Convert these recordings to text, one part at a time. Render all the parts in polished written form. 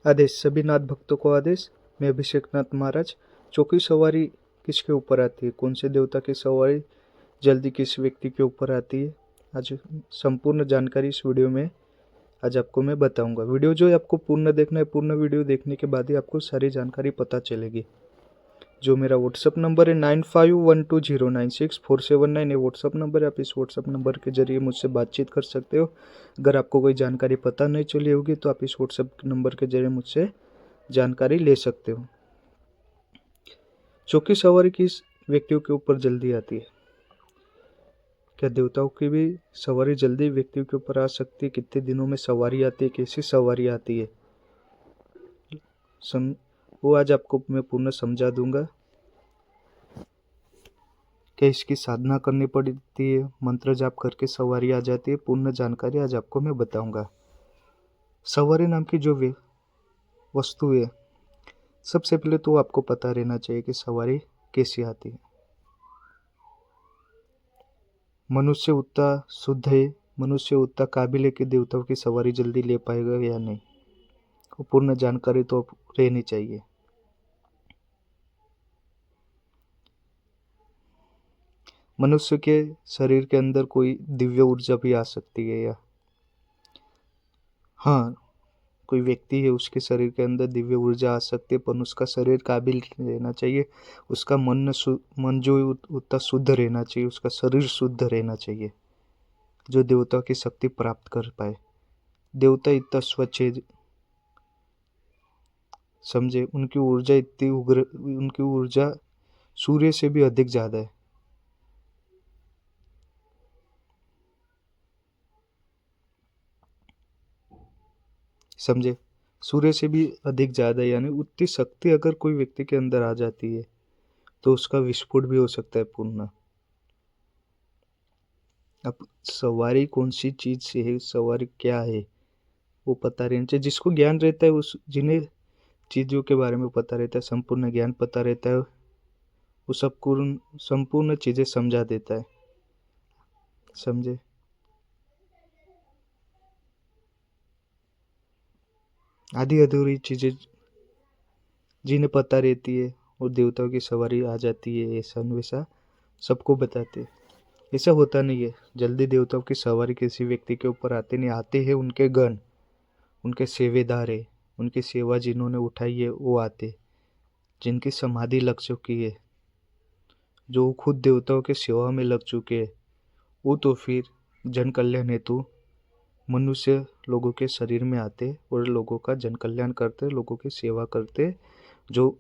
आदेश। सभी नाथ भक्तों को आदेश। मैं अभिषेक नाथ महाराज। चौकी सवारी किसके ऊपर आती है, कौन से देवता की सवारी जल्दी किस व्यक्ति के ऊपर आती है, आज संपूर्ण जानकारी इस वीडियो में आज आपको मैं बताऊंगा। वीडियो जो है आपको पूर्ण देखना है। पूर्ण वीडियो देखने के बाद ही आपको सारी जानकारी पता चलेगी। जो मेरा व्हाट्सअप नंबर है 9512096479 है व्हाट्सअप नंबर है। आप इस व्हाट्सअप नंबर के जरिए मुझसे बातचीत कर सकते हो। अगर आपको कोई जानकारी पता नहीं चली होगी तो आप इस व्हाट्सअप नंबर के जरिए मुझसे जानकारी ले सकते हो। चौकी सवारी किस व्यक्तियों के ऊपर जल्दी आती है? क्या देवताओं की भी सवारी जल्दी व्यक्तियों के ऊपर आ सकती है? कितने दिनों में सवारी आती है? कैसी सवारी आती है वो आज आपको मैं पूर्ण समझा दूंगा। क्या इसकी साधना करनी पड़ती है? मंत्र जाप करके सवारी आ जाती है? पूर्ण जानकारी आज आपको मैं बताऊंगा। सवारी नाम की जो वस्तु है, सबसे पहले तो आपको पता रहना चाहिए कि सवारी कैसी आती है। मनुष्य उतना शुद्ध है, मनुष्य उतना काबिल है कि देवताओं की सवारी जल्दी ले पाएगा या नहीं, वो पूर्ण जानकारी तो रहनी चाहिए। मनुष्य के शरीर के अंदर कोई दिव्य ऊर्जा भी आ सकती है या हाँ, कोई व्यक्ति है उसके शरीर के अंदर दिव्य ऊर्जा आ सकती है, पर उसका शरीर काबिल रहना चाहिए। उसका मन जो उतना शुद्ध रहना चाहिए, उसका शरीर शुद्ध रहना चाहिए, जो देवता की शक्ति प्राप्त कर पाए। देवता इतना स्वच्छ है, समझे, उनकी ऊर्जा इतनी उग्र, उनकी ऊर्जा सूर्य से भी अधिक ज्यादा है। समझे, सूर्य से भी अधिक ज्यादा है। यानी उतनी शक्ति अगर कोई व्यक्ति के अंदर आ जाती है तो उसका विस्फोट भी हो सकता है पूर्ण। अब सवारी कौन सी चीज से है, सवारी क्या है, वो पता रहना चाहिए। जिसको ज्ञान रहता है, उस जिन्हें चीजों के बारे में पता रहता है, संपूर्ण ज्ञान पता रहता है, वो संपूर्ण चीजें समझा देता है। समझे, आधी अधूरी चीजें जिन्हें पता रहती है और देवताओं की सवारी आ जाती है, ऐसा वैसा सबको बताते हैं। ऐसा होता नहीं है। जल्दी देवताओं की सवारी किसी व्यक्ति के ऊपर आते नहीं, आते हैं उनके गण, उनके सेवेदार है, उनकी सेवा जिन्होंने उठाई है वो आते, जिनकी समाधि लग चुकी है, जो खुद देवताओं के सेवा में लग चुके हैं, वो तो फिर जन कल्याण हेतु मनुष्य लोगों के शरीर में आते और लोगों का जन कल्याण करते, लोगों की सेवा करते। जो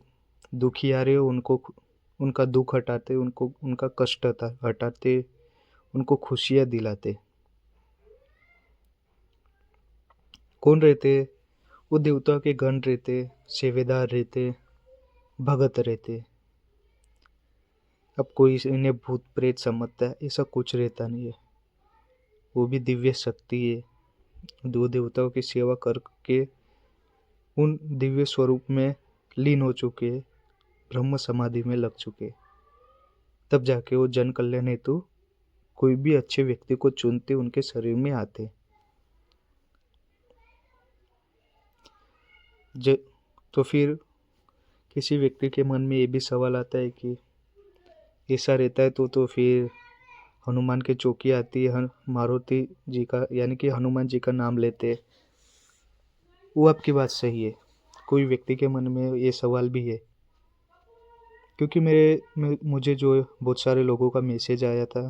दुखी आ रहे हो उनको उनका दुख हटाते, उनको उनका कष्ट हटाते, उनको खुशियाँ दिलाते। कौन रहते? वो देवता के गण रहते, सेवेदार रहते, भगत रहते। अब कोई इन्हें भूत प्रेत समझता है, ऐसा कुछ रहता नहीं है। वो भी दिव्य शक्ति है। दो देवताओं की सेवा करके उन दिव्य स्वरूप में लीन हो चुके, ब्रह्म समाधि में लग चुके, तब जाके वो जन कल्याण हेतु कोई भी अच्छे व्यक्ति को चुनते, उनके शरीर में आते। तो फिर किसी व्यक्ति के मन में ये भी सवाल आता है कि ऐसा रहता है तो फिर हनुमान की चौकी आती है, मारुति जी का यानी कि हनुमान जी का नाम लेते। वो आपकी बात सही है। कोई व्यक्ति के मन में ये सवाल भी है, क्योंकि मुझे जो बहुत सारे लोगों का मैसेज आया था,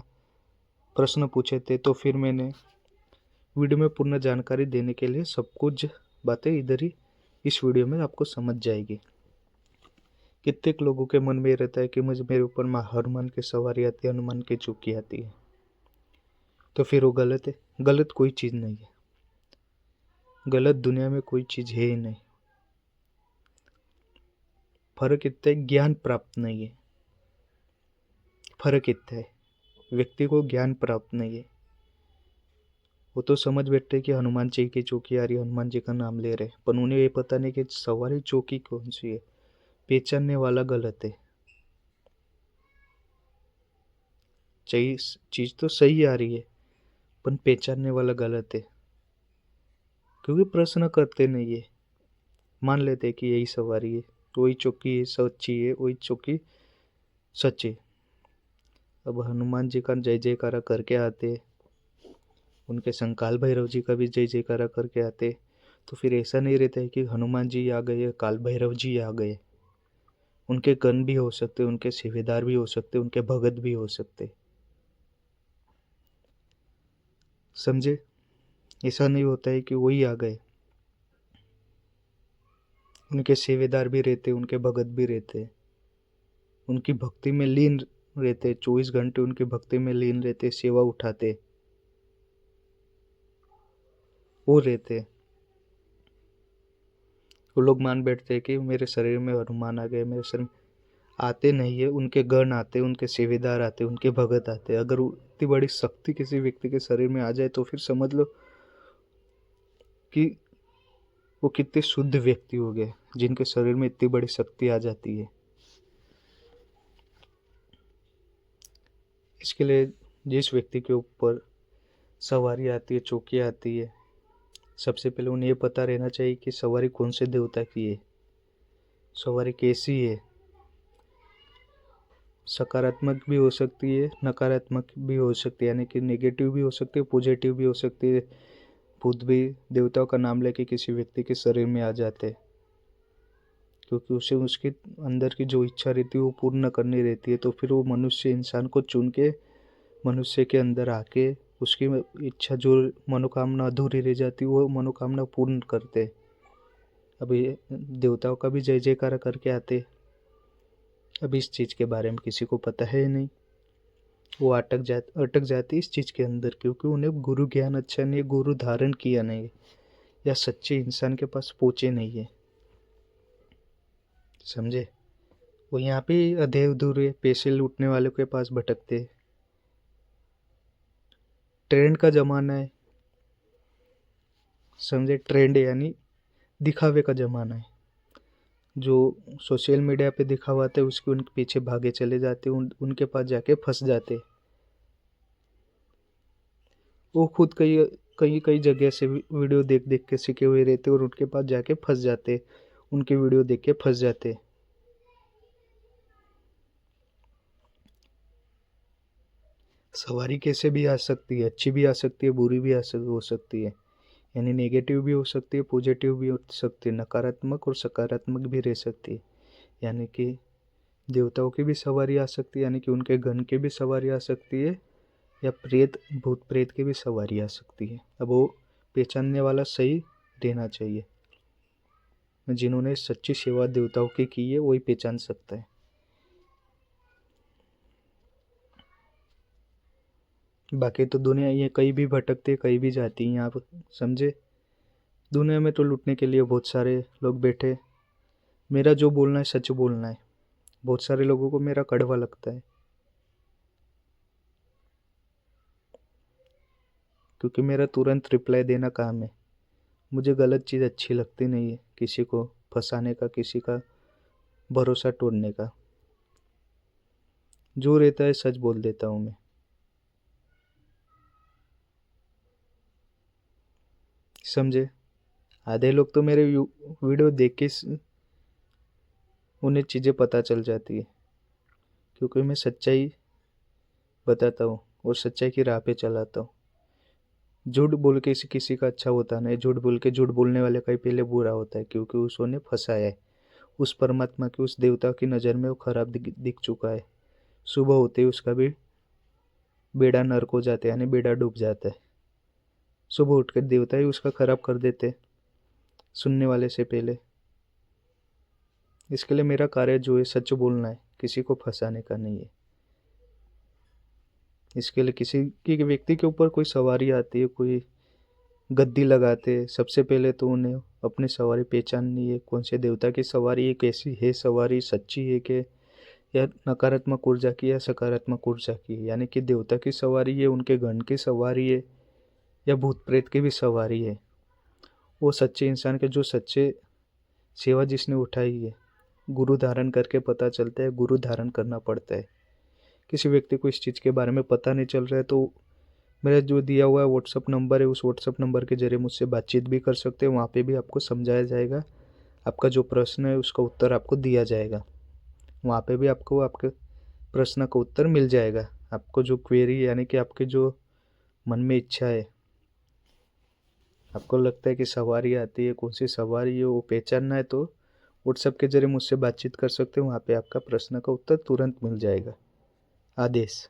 प्रश्न पूछे थे, तो फिर मैंने वीडियो में पूर्ण जानकारी देने के लिए सब कुछ बातें इधर ही इस वीडियो में आपको समझ जाएगी। कितने लोगों के मन में रहता है कि मेरे ऊपर हनुमान की सवारी आती है, हनुमान की चौकी आती है, तो फिर वो गलत है। गलत कोई चीज़ नहीं है, गलत दुनिया में कोई चीज़ है ही नहीं। फर्क इतना है, ज्ञान प्राप्त नहीं है। फर्क इतना है, व्यक्ति को ज्ञान प्राप्त नहीं है। वो तो समझ बैठते कि हनुमान जी की चौकी आ रही है, हनुमान जी का नाम ले रहे, पर उन्हें ये पता नहीं कि सवारी चौकी कौन सी है। पहचानने वाला गलत है। चीज तो सही आ रही है, पर पहचानने वाला गलत है, क्योंकि प्रश्न करते नहीं है। मान लेते हैं कि यही सवारी है, वही चौकी सच्ची है, वही चौकी सच्ची। अब हनुमान जी का जय जयकारा करके आते, उनके संग काल भैरव जी का भी जय जयकारा करके आते, तो फिर ऐसा नहीं रहता है कि हनुमान जी आ गए, काल भैरव जी आ गए। उनके गण भी हो सकते, उनके सेवेदार भी हो सकते, उनके भगत भी हो सकते। समझे? ऐसा नहीं होता है कि वही आ गए, उनके सेवेदार भी रहते, उनके भगत भी रहते, उनकी भक्ति में लीन रहते, 24 घंटे उनकी भक्ति में लीन रहते, सेवा उठाते, वो रहते। वो लोग मान बैठते हैं कि मेरे शरीर में हनुमान आ गए, मेरे शरीर में आते नहीं है, उनके गण आते, उनके सेवेदार आते, उनके भगत आते। अगर इतनी बड़ी शक्ति किसी व्यक्ति के शरीर में आ जाए तो फिर समझ लो कि वो कितने शुद्ध व्यक्ति हो गए, जिनके शरीर में इतनी बड़ी शक्ति आ जाती है। इसके लिए जिस व्यक्ति के ऊपर सवारी आती है, चौकी आती है, सबसे पहले उन्हें ये पता रहना चाहिए कि सवारी कौन से देवता की है, सवारी कैसी है। सकारात्मक भी हो सकती है, नकारात्मक भी हो सकती है, यानी कि नेगेटिव भी हो सकती है, पॉजिटिव भी हो सकती है। भूत भी देवताओं का नाम लेके किसी व्यक्ति के शरीर में आ जाते हैं, क्योंकि उसे उसके अंदर की जो इच्छा रहती है वो पूर्ण करनी रहती है। तो फिर वो मनुष्य इंसान को चुन के मनुष्य के अंदर आके उसकी इच्छा, जो मनोकामना अधूरी रह जाती है, वो मनोकामना पूर्ण करते। अभी देवताओं का भी जय जयकारा करके आते, अब इस चीज़ के बारे में किसी को पता है नहीं, वो अटक जाती इस चीज़ के अंदर, क्योंकि उन्हें गुरु ज्ञान अच्छा नहीं, गुरु धारण किया नहीं, या सच्चे इंसान के पास पहुँचे नहीं है। समझे? वो यहाँ पे अधे अधूरे पैसे लूटने वालों के पास भटकते। ट्रेंड का ज़माना है, समझे? ट्रेंड यानी दिखावे का ज़माना है। जो सोशल मीडिया पे दिखावाते उसके उनके पीछे भागे चले जाते, उनके पास जाके फंस जाते। वो खुद कई कई कई जगह से वीडियो देख देख के सीखे हुए रहते और उनके पास जाके फंस जाते, उनके वीडियो देख के फंस जाते। सवारी कैसे भी आ सकती है, अच्छी भी आ सकती है, बुरी भी हो सकती है, यानी नेगेटिव भी हो सकती है, पॉजिटिव भी हो सकती है, नकारात्मक और सकारात्मक भी रह सकती है। यानी कि देवताओं की भी सवारी आ सकती है, यानी कि उनके गण की भी सवारी आ सकती है, या भूत प्रेत की भी सवारी आ सकती है। अब वो पहचानने वाला सही रहना चाहिए। जिन्होंने सच्ची सेवा देवताओं की है वही पहचान सकता है। बाकी तो दुनिया ये कहीं भी भटकती है, कहीं भी जाती है यहाँ पर। समझे? दुनिया में तो लूटने के लिए बहुत सारे लोग बैठे। मेरा जो बोलना है सच बोलना है। बहुत सारे लोगों को मेरा कड़वा लगता है, क्योंकि मेरा तुरंत रिप्लाई देना काम है। मुझे गलत चीज़ अच्छी लगती नहीं है, किसी को फंसाने का, किसी का भरोसा तोड़ने का। जो रहता है सच बोल देता हूँ मैं। समझे? आधे लोग तो मेरे वीडियो देख के उन्हें चीज़ें पता चल जाती है, क्योंकि मैं सच्चाई बताता हूँ और सच्चाई की राह पे चलाता हूँ। झूठ बोल के किसी का अच्छा होता नहीं, झूठ बोलने वाले का ही पहले बुरा होता है, क्योंकि उसने फंसाया है। उस परमात्मा की, उस देवता की नज़र में वो खराब दिख चुका है। सुबह होते ही उसका भी बेड़ा नर्क हो जाता है, यानी बेड़ा डूब जाता है। सुबह उठकर देवता ही उसका खराब कर देते सुनने वाले से पहले। इसके लिए मेरा कार्य जो है सच बोलना है, किसी को फंसाने का नहीं है। इसके लिए किसी की व्यक्ति के ऊपर कोई सवारी आती है, कोई गद्दी लगाते, सबसे पहले तो उन्हें अपनी सवारी पहचाननी है। कौन से देवता की सवारी है, कैसी है सवारी, सच्ची है कि या नकारात्मक ऊर्जा की या सकारात्मक ऊर्जा की, यानी कि देवता की सवारी है, उनके गण की सवारी है, या भूत प्रेत की भी सवारी है। वो सच्चे इंसान के, जो सच्चे सेवा जिसने उठाई है, गुरु धारण करके पता चलता है। गुरु धारण करना पड़ता है। किसी व्यक्ति को इस चीज़ के बारे में पता नहीं चल रहा है तो मेरा जो दिया हुआ व्हाट्सअप नंबर है, उस व्हाट्सअप नंबर के जरिए मुझसे बातचीत भी कर सकते हैं। वहाँ पे भी आपको समझाया जाएगा, आपका जो प्रश्न है उसका उत्तर आपको दिया जाएगा। वहाँ पे भी आपको आपके प्रश्न का उत्तर मिल जाएगा। आपको जो क्वेरी यानी कि आपके जो मन में इच्छा है, आपको लगता है कि सवारी आती है, कौन सी सवारी है वो पहचानना है, तो व्हाट्सएप के ज़रिए मुझसे बातचीत कर सकते हो। वहाँ पे आपका प्रश्न का उत्तर तुरंत मिल जाएगा। आदेश।